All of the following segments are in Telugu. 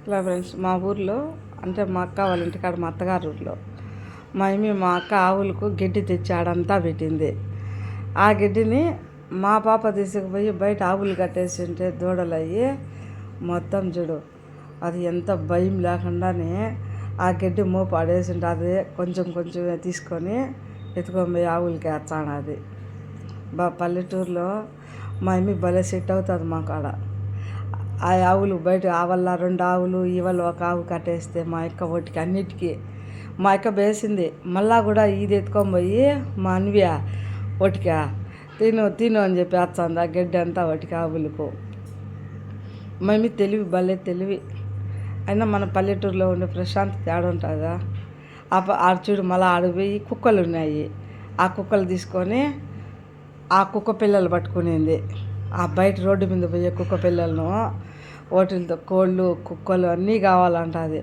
ఇలా ఫ్రెండ్స్, మా ఊర్లో అంటే మా అక్క వాళ్ళ ఇంటికాడ మా అత్తగారు ఊర్లో మా అక్క ఆవులకు గడ్డి తెచ్చి ఆడంతా పెట్టింది. ఆ గడ్డిని మా పాప తీసుకుపోయి బయట ఆవులు కట్టేసి ఉంటే దూడలు అయ్యి మొత్తం చూడు, అది ఎంత భయం లేకుండానే ఆ గడ్డి మోపు ఆడేసింటే అది కొంచెం కొంచెమే తీసుకొని ఎత్తుకొని పోయి ఆవులకి వేస్తానది. పల్లెటూరులో మా అమ్మి భలే సెట్ అవుతుంది మా కాడ. ఆ ఆవులు బయట ఆవల్ల 2 ఆవులు ఇవల్ల 1 ఆవు కట్టేస్తే మా అక్క ఒటికి అన్నిటికీ మా అక్క వేసింది. మళ్ళా కూడా ఇది ఎత్తుకొని పోయి మా అన్వ్య ఒటికా తిను అని చెప్పి వేస్తుంది ఆ గడ్డి అంతా వాటికి ఆవులకు. మేము తెలివి భలే తెలివి. అయినా మన పల్లెటూరులో ఉండే ప్రశాంతత ఏడుంటుందా? ఆడ చూడు, మళ్ళీ ఆడిపోయి కుక్కలు ఉన్నాయి. ఆ కుక్కలు తీసుకొని ఆ కుక్క పిల్లలు పట్టుకునింది. ఆ బయట రోడ్డు మీద పోయే కుక్క పిల్లలను వాటితో కోళ్ళు కుక్కలు అన్నీ కావాలంటుంది.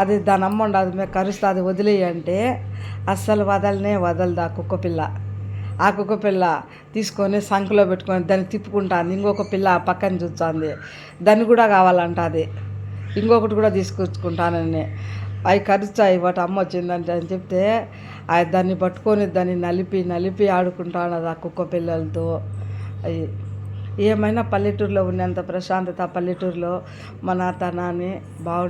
అది దాని అమ్మ ఉండదు, మేము కరుస్తుంది వదిలేయంటే అస్సలు వదలదు ఆ కుక్క పిల్ల. ఆ కుక్క పిల్ల తీసుకొని సంకలో పెట్టుకొని దాన్ని తిప్పుకుంటుంది. ఇంకొక పిల్ల పక్కన చూస్తుంది, దాన్ని కూడా కావాలంటుంది. ఇంకొకటి కూడా తీసుకొచ్చుకుంటానని అవి కరుస్తాయి. వాటి అమ్మ వచ్చిందంటే అని చెప్తే దాన్ని పట్టుకొని దాన్ని నలిపి ఆడుకుంటానది ఆ కుక్క పిల్లలతో. అవి ఏమైనా పల్లెటూరులో ఉన్నంత ప్రశాంతత పల్లెటూరులో మన తనాన్ని బాగుంటుంది.